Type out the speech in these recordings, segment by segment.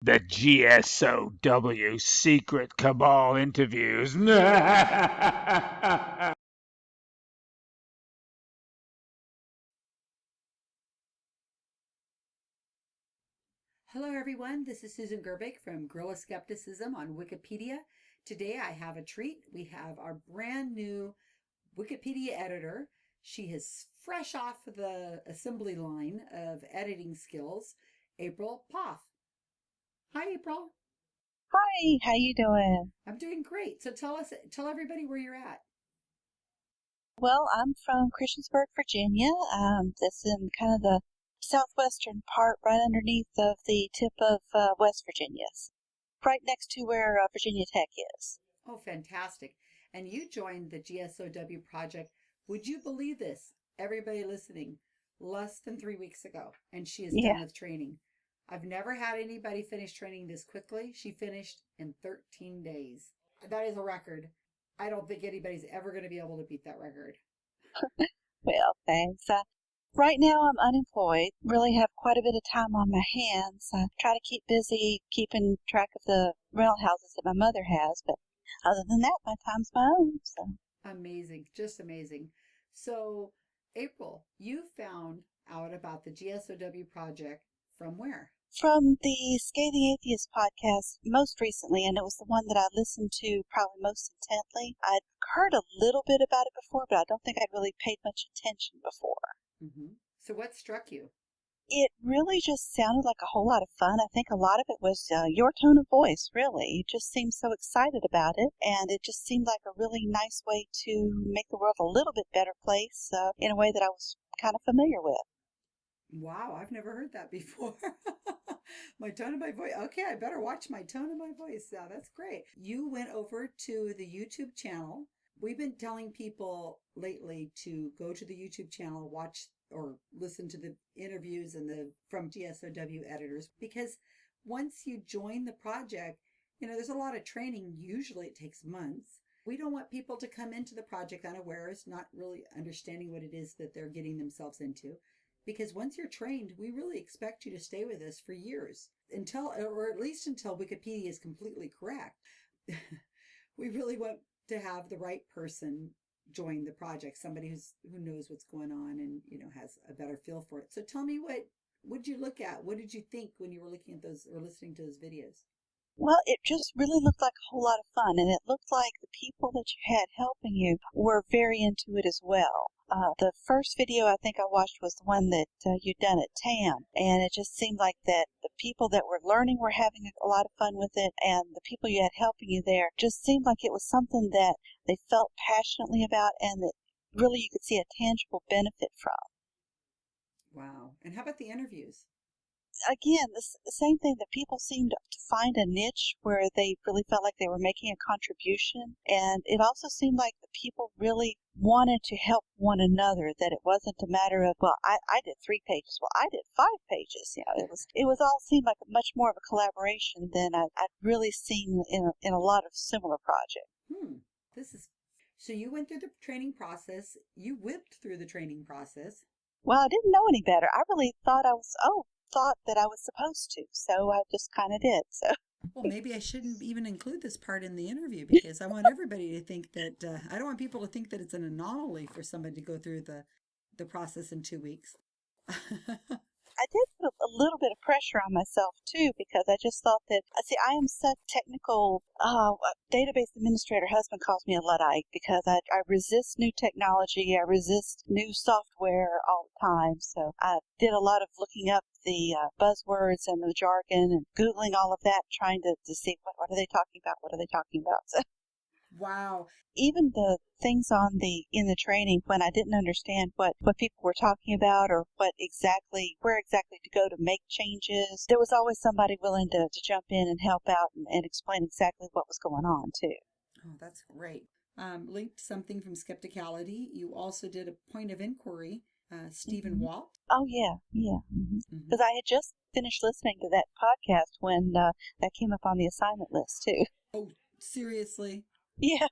The GSoW secret cabal interviews. Hello, everyone. This is Susan Gerbic from Gorilla Skepticism on Wikipedia. Today, I have a treat. We have our brand new Wikipedia editor. She is fresh off the assembly line of editing skills, April Poff. Hi, April. Hi, how you doing? I'm doing great. So tell everybody where you're at. Well, I'm from Christiansburg, Virginia. That's in kind of the southwestern part, right underneath of the tip of West Virginia, right next to where Virginia Tech is. Oh, fantastic. And you joined the GSoW project. Would you believe this? Everybody listening, less than 3 weeks ago, and she is Yeah. done with training. I've never had anybody finish training this quickly. She finished in 13 days. That is a record. I don't think anybody's ever going to be able to beat that record. Well, thanks. Right now, I'm unemployed. Really have quite a bit of time on my hands. I try to keep busy keeping track of the rental houses that my mother has, but other than that, my time's my own. So. Amazing, just amazing. So, April, you found out about the GSoW project from where? From the Scathing Atheist podcast most recently, and it was the one that I listened to probably most intently. I'd heard a little bit about it before, but I don't think I'd really paid much attention before. So, what struck you? It really just sounded like a whole lot of fun. I think a lot of it was your tone of voice, really. You just seemed so excited about it, and it just seemed like a really nice way to make the world a little bit better place in a way that I was kind of familiar with. Wow, I've never heard that before. My tone of my voice. Okay, I better watch my tone of my voice now. That's great. You went over to the YouTube channel. We've been telling people lately to go to the YouTube channel, watch or listen to the interviews and the from GSoW editors because once you join the project, there's a lot of training. Usually it takes months. We don't want people to come into the project unawares, not really understanding what it is that they're getting themselves into because once you're trained, we really expect you to stay with us for years until, or at least until Wikipedia is completely correct. We really want to have the right person join the project, somebody who knows what's going on and has a better feel for it. So tell me, what would you look at? What did you think when you were looking at those or listening to those videos? Well, it just really looked like a whole lot of fun, and it looked like the people that you had helping you were very into it as well. The first video I think I watched was the one that you'd done at TAM, and it just seemed like that the people that were learning were having a lot of fun with it, and the people you had helping you there just seemed like it was something that they felt passionately about and that really you could see a tangible benefit from. Wow. And how about the interviews? Again, the same thing that people seemed to find a niche where they really felt like they were making a contribution. And it also seemed like the people really wanted to help one another, that it wasn't a matter of, well, I did 3 pages. Well, I did 5 pages. It was all seemed like much more of a collaboration than I'd really seen in a lot of similar projects. Hmm. This is so you went through the training process. You whipped through the training process. Well, I didn't know any better. I really thought that I was supposed to. So I just kind of did. So. Well, maybe I shouldn't even include this part in the interview because I want everybody to think that I don't want people to think that it's an anomaly for somebody to go through the process in 2 weeks. I did put a little bit of pressure on myself too because I just thought that, see, I am such technical, database administrator husband calls me a Luddite because I resist new technology. I resist new software all the time. So I did a lot of looking up the buzzwords and the jargon and Googling all of that, trying to see what are they talking about? What are they talking about? So Wow. even the things in the training when I didn't understand what people were talking about or where exactly to go to make changes, there was always somebody willing to jump in and help out and explain exactly what was going on too. Oh, that's great. Linked something from Skepticality. You also did a point of inquiry, Stephen Hmm. Walt. Oh yeah, yeah. Hmm. Because I had just finished listening to that podcast when that came up on the assignment list too. Oh, seriously? Yeah,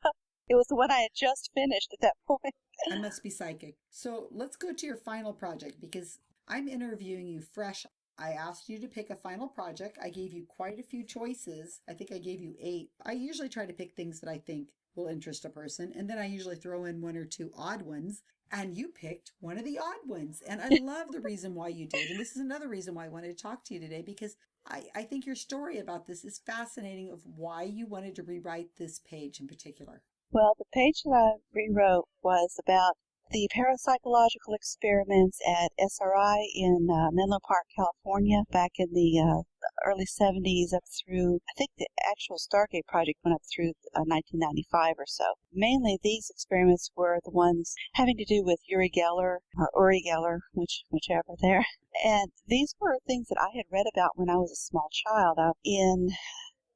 it was the one I had just finished at that point. I must be psychic. So let's go to your final project because I'm interviewing you fresh I asked you to pick a final project. I gave you quite a few choices. I think I gave you 8. I usually try to pick things that I think will interest a person, and then I usually throw in 1 or 2 odd ones. And you picked one of the odd ones. And I love the reason why you did. And this is another reason why I wanted to talk to you today because I think your story about this is fascinating of why you wanted to rewrite this page in particular. Well, the page that I rewrote was about the parapsychological experiments at SRI in Menlo Park, California, back in the early 70s up through, I think the actual Stargate project went up through 1995 or so. Mainly these experiments were the ones having to do with Uri Geller, or Uri Geller, whichever there. And these were things that I had read about when I was a small child. In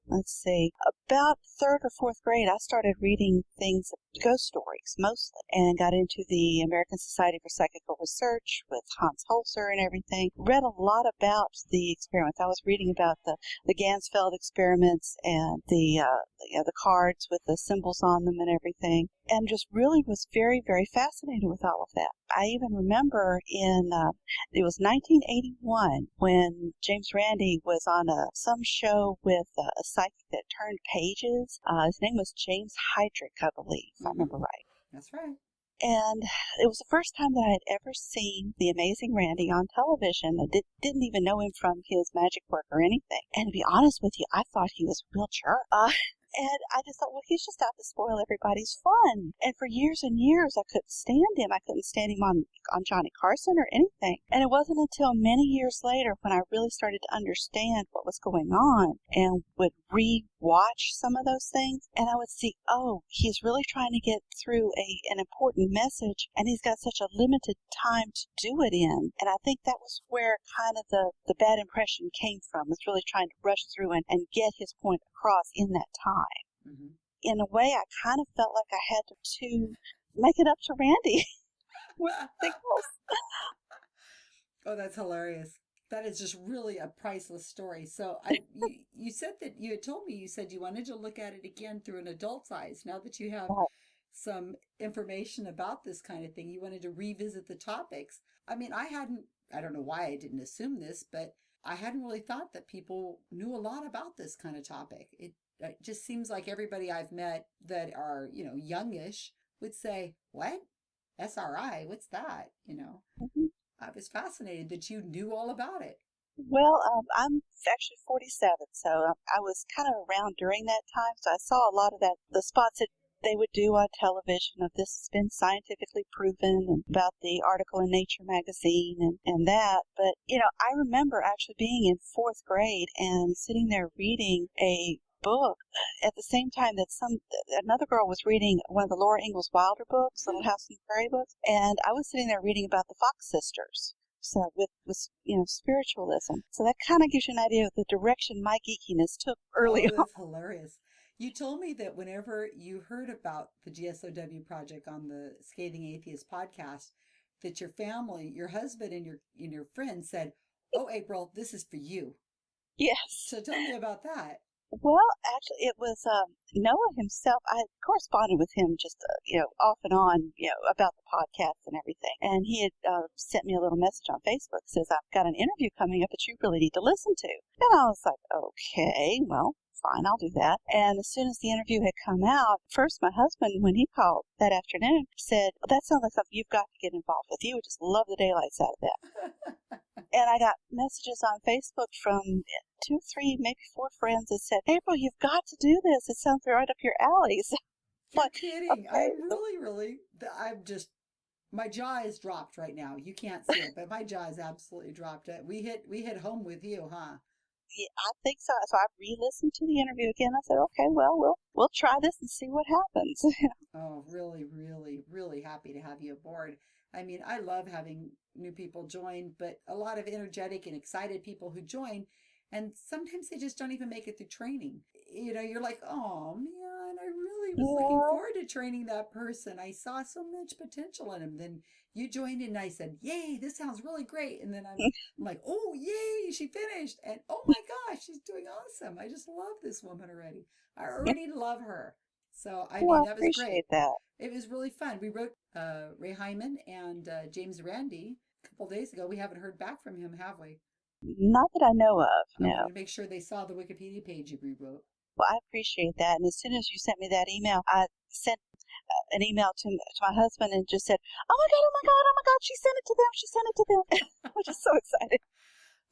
let's see, about third or fourth grade, I started reading things, ghost stories mostly, and got into the American Society for Psychical Research with Hans Holzer and everything. Read a lot about the experiments. I was reading about the Gansfeld experiments and the cards with the symbols on them and everything, and just really was very, very fascinated with all of that. I even remember it was 1981 when James Randi was on some show with a psychic that turned pages. His name was James Heydrich, I believe, if I remember right. That's right. And it was the first time that I had ever seen the amazing Randy on television. I didn't even know him from his magic work or anything. And to be honest with you, I thought he was a real jerk. And I just thought, well, he's just out to spoil everybody's fun. And for years and years, I couldn't stand him. I couldn't stand him on Johnny Carson or anything. And it wasn't until many years later when I really started to understand what was going on and would re-watch some of those things. And I would see, oh, he's really trying to get through an important message. And he's got such a limited time to do it in. And I think that was where kind of the bad impression came from, was really trying to rush through and get his point across in that time. Mm-hmm. In a way, I kind of felt like I had to make it up to Randy with things else. Oh, that's hilarious. That is just really a priceless story. So you said that you had told me you said you wanted to look at it again through an adult's eyes. Now that you have some information about this kind of thing, you wanted to revisit the topics. I mean, I don't know why I didn't assume this, but I hadn't really thought that people knew a lot about this kind of topic. It just seems like everybody I've met that are, youngish would say, "What? SRI? What's that?" Mm-hmm. I was fascinated that you knew all about it. Well, I'm actually 47, so I was kind of around during that time, so I saw a lot of that, the spots that they would do on television of this has been scientifically proven, and about the article in Nature magazine and that. But, I remember actually being in fourth grade and sitting there reading a book at the same time that another girl was reading one of the Laura Ingalls Wilder books, Little House on the Prairie books, and I was sitting there reading about the Fox sisters. So with spiritualism. So that kind of gives you an idea of the direction my geekiness took early Oh, on. that's hilarious. You told me that whenever you heard about the GSoW project on the Scathing Atheist podcast, that your family, your husband and your friends said, "Oh, April, this is for you." Yes. So tell me about that. Well, actually, it was Noah himself. I corresponded with him just, off and on, about the podcast and everything. And he had sent me a little message on Facebook, says, "I've got an interview coming up that you really need to listen to." And I was like, okay, well, fine, I'll do that. And as soon as the interview had come out, first my husband, when he called that afternoon, said, "Well, that sounds like something you've got to get involved with. You would just love the daylights out of that." And I got messages on Facebook from 2, 3, maybe 4 friends that said, "April, you've got to do this. It sounds right up your alley." So, You're like, kidding. okay. I'm really, I'm just, my jaw is dropped right now. You can't see it, but my jaw is absolutely dropped. We hit home with you, huh? Yeah, I think so. So I re-listened to the interview again. I said, "Okay, well, we'll try this and see what happens." Oh, really, really, really happy to have you aboard. I mean, I love having new people join, but a lot of energetic and excited people who join, and sometimes they just don't even make it through training. You're like, "Oh man, I really was looking Yeah. forward to training that person. I saw so much potential in him." Then you joined in and I said, "Yay, this sounds really great." And then I'm like, "Oh, yay, she finished." And oh my gosh, she's doing awesome. I just love this woman already. I already love her. So, I Well, mean, I that was great. appreciate that. It was really fun. We wrote Ray Hyman and James Randi a couple days ago. We haven't heard back from him, have we? Not that I know of, I no. wanted to make sure they saw the Wikipedia page you rewrote. Well, I appreciate that. And as soon as you sent me that email, I sent an email to my husband and just said, "Oh my God, oh my God, oh my God, she sent it to them. She sent it to them." I was just so excited.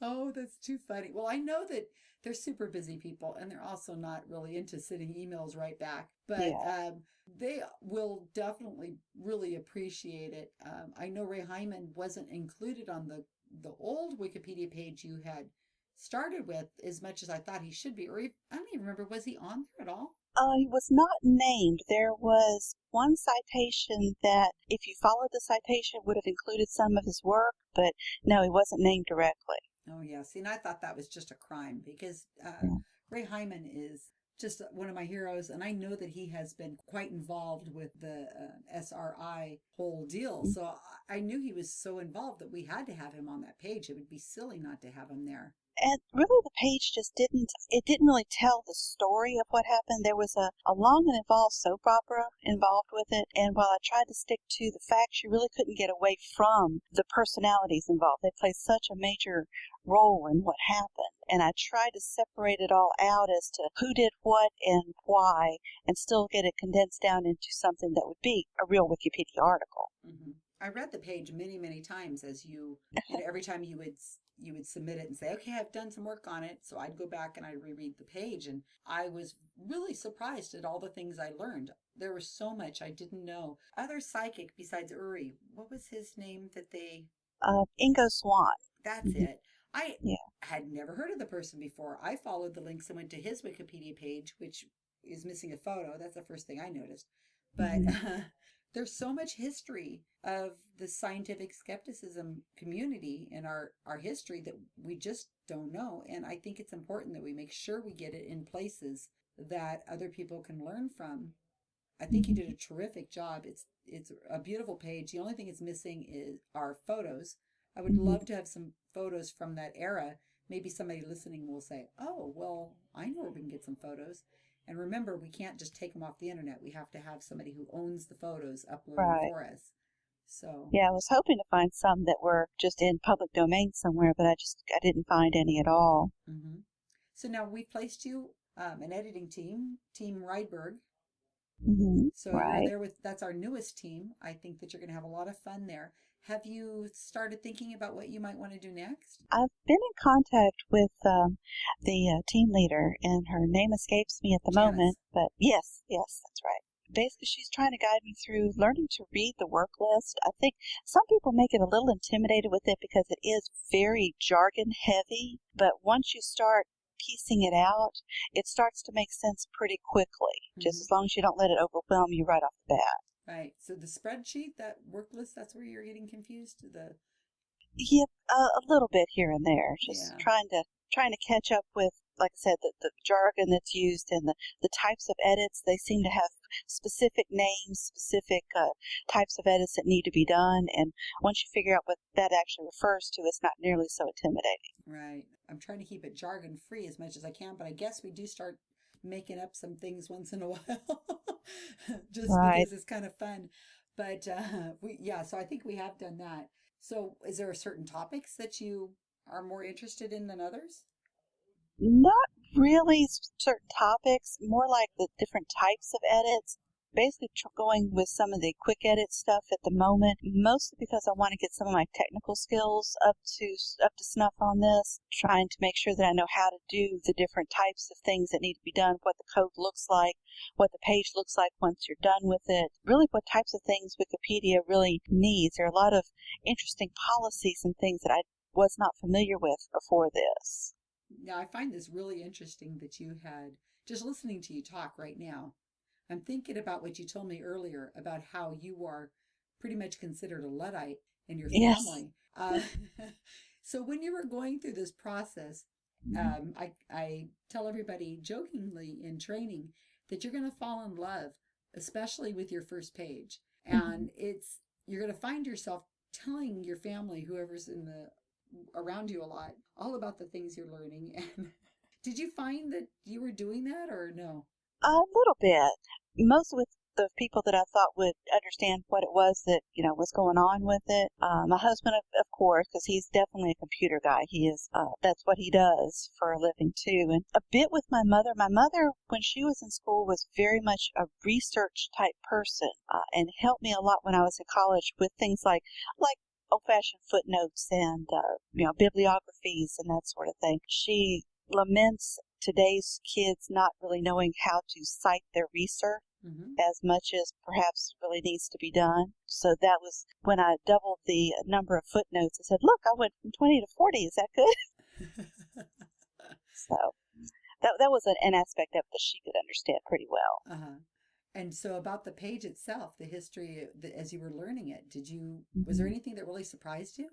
Oh, that's too funny. Well, I know that they're super busy people and they're also not really into sending emails right back, but Yeah. they will definitely really appreciate it. I know Ray Hyman wasn't included on the old Wikipedia page you had started with as much as I thought he should be, or I don't even remember, was he on there at all? He was not named. There was one citation that, if you followed the citation, would have included some of his work, but no, he wasn't named directly. Oh, yeah. See, and I thought that was just a crime because Yeah. Ray Hyman is just one of my heroes, and I know that he has been quite involved with the SRI whole deal. So I knew he was so involved that we had to have him on that page. It would be silly not to have him there. And really, the page just didn't really tell the story of what happened. There was a long and involved soap opera involved with it. And while I tried to stick to the facts, you really couldn't get away from the personalities involved. They played such a major role in what happened. And I tried to separate it all out as to who did what and why, and still get it condensed down into something that would be a real Wikipedia article. Mm-hmm. I read the page many, many times as every time you would submit it and say, okay, I've done some work on it. So I'd go back and I'd reread the page, and I was really surprised at all the things I learned. There was so much I didn't know. Other psychic besides Uri, what was his name that they? Ingo Swan. That's it. I Yeah. had never heard of the person before. I followed the links and went to his Wikipedia page, which is missing a photo. That's the first thing I noticed. But Mhm. there's so much history of the scientific skepticism community in our history that we just don't know. And I think it's important that we make sure we get it in places that other people can learn from. I think you Mhm. did a terrific job. It's a beautiful page. The only thing it's missing is our photos. I would Mhm. love to have some photos from that era. Maybe somebody listening will say, "Oh, well, I know where we can get some photos." And remember, we can't just take them off the internet. We have to have somebody who owns the photos upload them Right. for us. So, Yeah, I was hoping to find some that were just in public domain somewhere, but I didn't find any at all. mhm. So now we've placed you an editing team, Team Rydberg. So you're Right. there with, that's our newest team. I think that you're going to have a lot of fun there. Have you started thinking about what you might want to do next? I've been in contact with the team leader, and her name escapes me at the moment, Janice. but yes, yes, that's right. Basically, she's trying to guide me through learning to read the work list. I think some people make it a little intimidated with it because it is very jargon heavy, but once you start piecing it out, it starts to make sense pretty quickly, just Mm-hmm. as long as you don't let it overwhelm you right off the bat. Right. So the spreadsheet, that work list, that's where you're getting confused. Yep, a little bit here and there. Just Yeah. trying to catch up with, like I said, the jargon that's used and the types of edits. They seem to have specific names, specific types of edits that need to be done. And once you figure out what that actually refers to, it's not nearly so intimidating. Right. I'm trying to keep it jargon free as much as I can, but I guess we do start making up some things once in a while just Right. because it's kind of fun. But yeah, so I think we have done that. So is there certain topics that you are more interested in than others? Not really certain topics, more like the different types of edits. Basically, going with some of the quick edit stuff at the moment, mostly because I want to get some of my technical skills up to snuff on this. Trying to make sure that I know how to do the different types of things that need to be done, what the code looks like, what the page looks like once you're done with it. Really, what types of things Wikipedia really needs. There are a lot of interesting policies and things that I was not familiar with before this. Now, I find this really interesting that you had, just listening to you talk right now, I'm thinking about what you told me earlier about how you are pretty much considered a Luddite in your Yes. family. So when you were going through this process, I tell everybody jokingly in training that you're going to fall in love, especially with your first page. Mhm. And you're going to find yourself telling your family, whoever's in the around you a lot, all about the things you're learning. And did you find that you were doing that or no? A little bit. Most with the people that I thought would understand what it was that, was going on with it. My husband, of course, because he's definitely a computer guy. He is, that's what he does for a living too. And a bit with my mother. My mother, when she was in school, was very much a research type person, and helped me a lot when I was in college with things like old-fashioned footnotes and, bibliographies and that sort of thing. She laments today's kids not really knowing how to cite their research as much as perhaps really needs to be done. So that was when I doubled the number of footnotes. I said, look, I went from 20 to 40. Is that good? So that was an aspect of it that she could understand pretty well. Uh-huh. And so about the page itself, the history, as you were learning it, was there anything that really surprised you?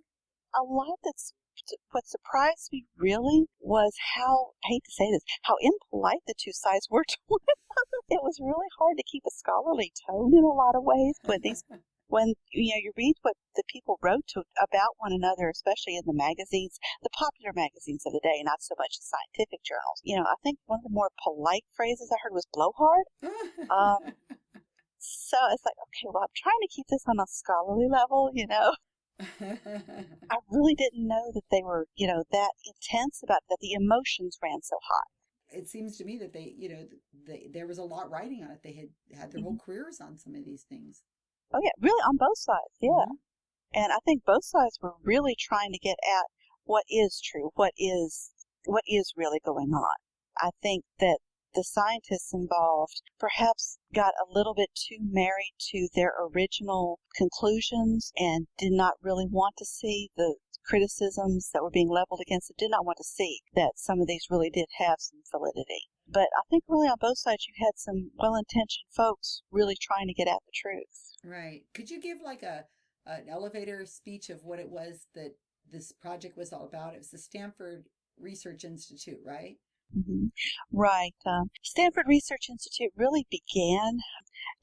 A lot what surprised me really was how, I hate to say this, how impolite the two sides were to one another. It was really hard to keep a scholarly tone in a lot of ways, but when you read what the people wrote about one another, especially in the magazines, the popular magazines of the day, not so much the scientific journals. I think one of the more polite phrases I heard was blowhard. So it's like, okay, well, I'm trying to keep this on a scholarly level, I really didn't know that they were, that intense about that. The emotions ran so high. It seems to me that there was a lot writing on it. They had their whole careers on some of these things. Oh yeah, really on both sides, yeah. And I think both sides were really trying to get at what is true, what is really going on. I think that the scientists involved perhaps got a little bit too married to their original conclusions and did not really want to see the criticisms that were being leveled against it, did not want to see that some of these really did have some validity. But I think really on both sides you had some well-intentioned folks really trying to get at the truth. Right. Could you give like an elevator speech of what it was that this project was all about? It was the Stanford Research Institute, right? Mm-hmm. Right. Stanford Research Institute really began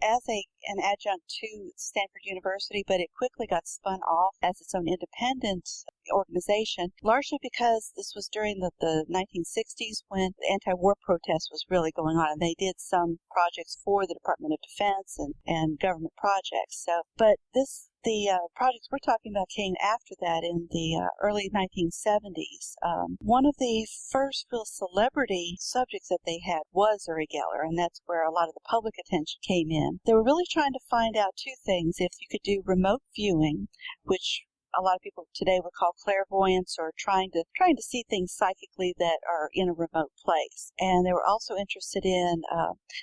as an adjunct to Stanford University, but it quickly got spun off as its own independent organization, largely because this was during the 1960s when the anti-war protest was really going on, and they did some projects for the Department of Defense and government projects. So, but the projects we're talking about came after that in the early 1970s. One of the first real celebrity subjects that they had was Uri Geller, and that's where a lot of the public attention came in. They were really trying to find out two things: if you could do remote viewing, which a lot of people today would call clairvoyance, or trying to see things psychically that are in a remote place. And they were also interested in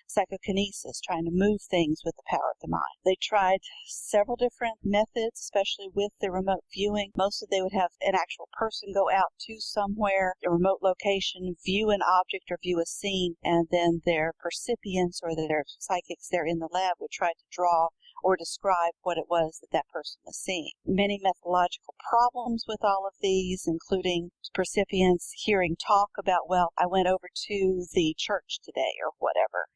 psychokinesis, trying to move things with the power of the mind. They tried several different methods, especially with the remote viewing. Mostly they would have an actual person go out to somewhere, a remote location, view an object or view a scene, and then their percipients or their psychics there in the lab would try to draw or describe what it was that person was seeing. Many methodological problems with all of these, including percipients hearing talk about, well, I went over to the church today or whatever,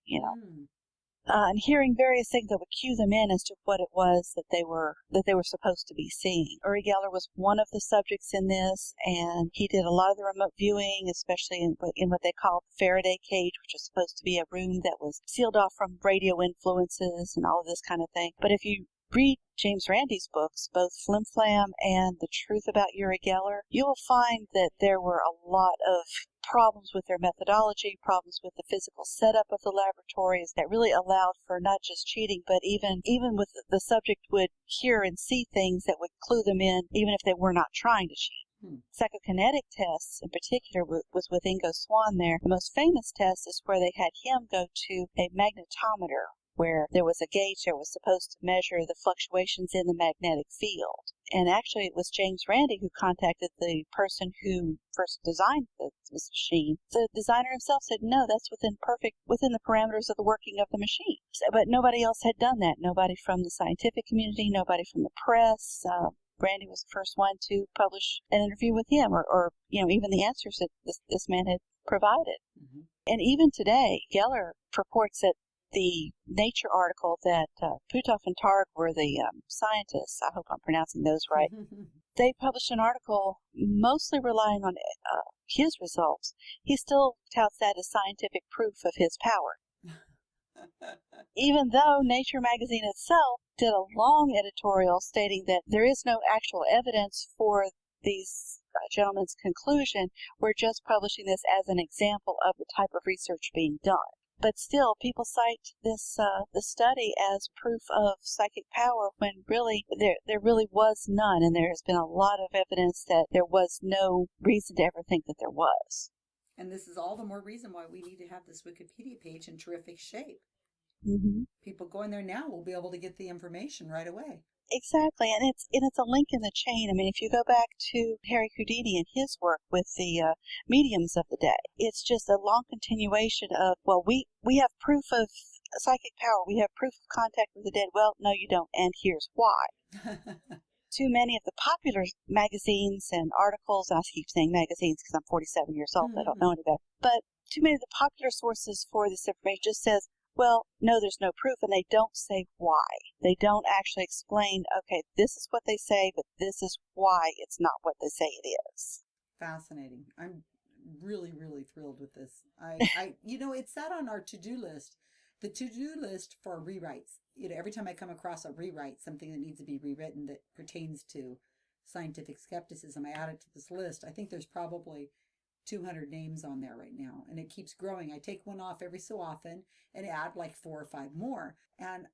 and hearing various things that would cue them in as to what it was that they were supposed to be seeing. Uri Geller was one of the subjects in this, and he did a lot of the remote viewing, especially in what they called the Faraday cage, which was supposed to be a room that was sealed off from radio influences and all of this kind of thing. But if you read James Randi's books, both Flim Flam and The Truth About Uri Geller, you will find that there were a lot of problems with their methodology, problems with the physical setup of the laboratories that really allowed for not just cheating, but even with the subject would hear and see things that would clue them in, even if they were not trying to cheat. Psychokinetic tests in particular was with Ingo Swann there. The most famous test is where they had him go to a magnetometer, where there was a gauge that was supposed to measure the fluctuations in the magnetic field. And actually, it was James Randi who contacted the person who first designed this machine. The designer himself said, no, that's within the parameters of the working of the machine. But nobody else had done that. Nobody from the scientific community, nobody from the press. Randi was the first one to publish an interview with him, or even the answers that this man had provided. Mm-hmm. And even today, Geller purports that the Nature article that Puthoff and Targ were the scientists, I hope I'm pronouncing those right, they published an article mostly relying on his results. He still touts that as scientific proof of his power. Even though Nature magazine itself did a long editorial stating that there is no actual evidence for these gentlemen's conclusion, we're just publishing this as an example of the type of research being done. But still, people cite this study as proof of psychic power when really there really was none, and there has been a lot of evidence that there was no reason to ever think that there was. And this is all the more reason why we need to have this Wikipedia page in terrific shape. Mm-hmm. People go in there now will be able to get the information right away. Exactly, and it's a link in the chain. I mean, if you go back to Harry Houdini and his work with the mediums of the day, it's just a long continuation of, well, we have proof of psychic power, we have proof of contact with the dead. Well, no, you don't, and here's why. Too many of the popular magazines and articles, and I keep saying magazines because I'm 47 years old, I don't know any better, but too many of the popular sources for this information just says, well, no, there's no proof, and they don't say why. They don't actually explain, okay, this is what they say, but this is why it's not what they say it is. Fascinating. I'm really, really thrilled with this. It sat on our to-do list, the to-do list for rewrites. Every time I come across a rewrite, something that needs to be rewritten that pertains to scientific skepticism, I add it to this list. I think there's probably 200 names on there right now, and it keeps growing. I take one off every so often and add like 4 or 5 more, and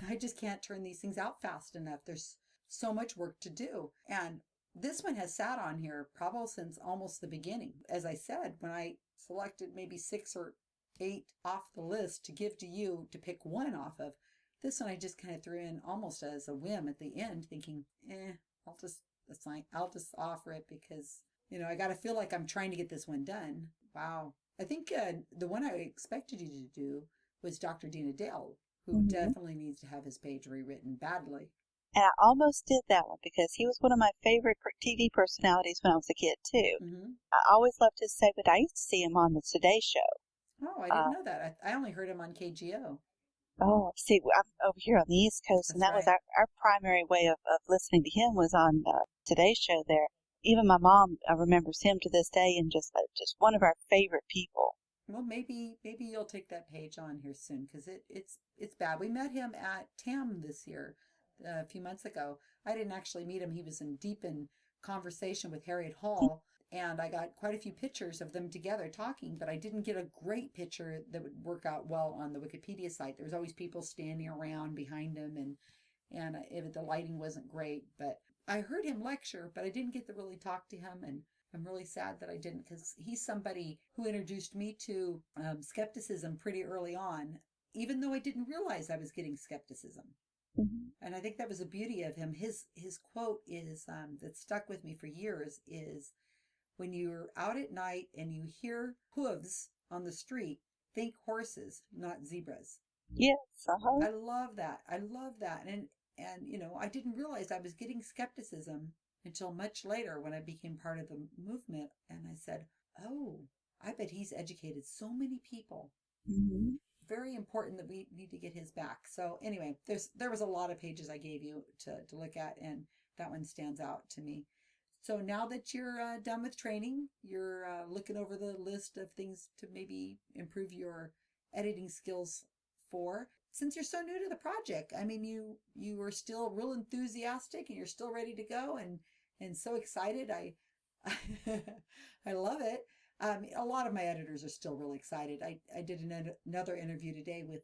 I just can't turn these things out fast enough. There's so much work to do, and this one has sat on here probably since almost the beginning. As I said, when I selected maybe 6 or 8 off the list to give to you to pick one off of, this one I just kind of threw in almost as a whim at the end, thinking, I'll just offer it because I got to feel like I'm trying to get this one done. Wow. I think the one I expected you to do was Dr. Dina Dale, who definitely needs to have his page rewritten badly. And I almost did that one because he was one of my favorite TV personalities when I was a kid, too. Mm-hmm. I always loved his segment. I used to see him on the Today Show. Oh, I didn't know that. I only heard him on KGO. Oh, see, I'm over here on the East Coast, and That's that was right. our primary way of listening to him was on Today's Show there. Even my mom remembers him to this day, and just one of our favorite people. Well, maybe you'll take that page on here soon because it's bad. We met him at TAM this year, a few months ago. I didn't actually meet him. He was in deep in conversation with Harriet Hall, and I got quite a few pictures of them together talking, but I didn't get a great picture that would work out well on the Wikipedia site. There was always people standing around behind him, and the lighting wasn't great. But I heard him lecture, but I didn't get to really talk to him, and I'm really sad that I didn't because he's somebody who introduced me to skepticism pretty early on, even though I didn't realize I was getting skepticism. Mm-hmm. And I think that was the beauty of him. His quote is that stuck with me for years is, when you're out at night and you hear hooves on the street, think horses, not zebras. Yes, I love that. I love that. And I didn't realize I was getting skepticism until much later when I became part of the movement. And I said, oh, I bet he's educated so many people. Mm-hmm. Very important that we need to get his back. So anyway, there was a lot of pages I gave you to look at, and that one stands out to me. So now that you're done with training, you're looking over the list of things to maybe improve your editing skills for. Since you're so new to the project, I mean, you are still real enthusiastic and you're still ready to go and so excited. I love it. A lot of my editors are still really excited. I did another interview today with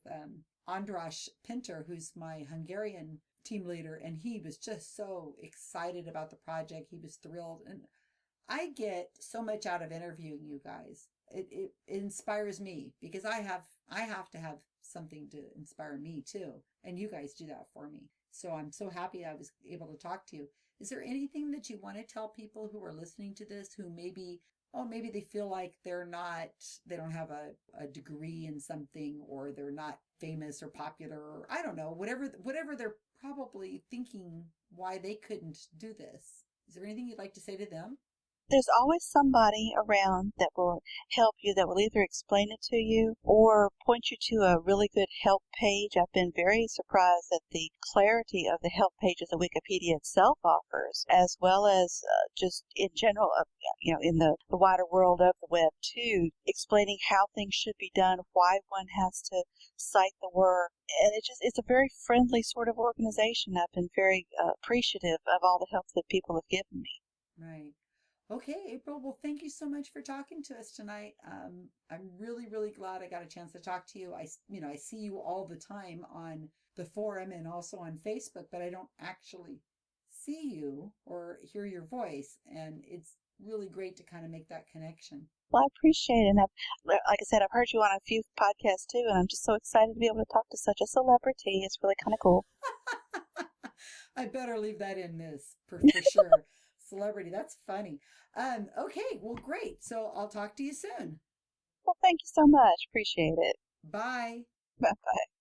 Andras Pinter, who's my Hungarian team leader, and he was just so excited about the project. He was thrilled, and I get so much out of interviewing you guys. It inspires me because I have to have something to inspire me too, and you guys do that for me. So I'm so happy I was able to talk to you. Is there anything that you want to tell people who are listening to this who maybe they feel like they don't have a degree in something, or they're not famous or popular, or I don't know, whatever they're probably thinking why they couldn't do this. Is there anything you'd like to say to them? there's always somebody around that will help you, that will either explain it to you or point you to a really good help page. I've been very surprised at the clarity of the help pages that Wikipedia itself offers, as well as just in general, in the wider world of the web too, explaining how things should be done, why one has to cite the work. And it's a very friendly sort of organization. I've been very appreciative of all the help that people have given me. Right. Okay, April. Well, thank you so much for talking to us tonight. I'm really, really glad I got a chance to talk to you. I see you all the time on the forum and also on Facebook, but I don't actually see you or hear your voice, and it's really great to kind of make that connection. Well, I appreciate it. And like I said, I've heard you on a few podcasts too, and I'm just so excited to be able to talk to such a celebrity. It's really kind of cool. I better leave that in this for sure. Celebrity, that's funny. Okay, well, great. So I'll talk to you soon. Well, thank you so much. Appreciate it. Bye. Bye bye.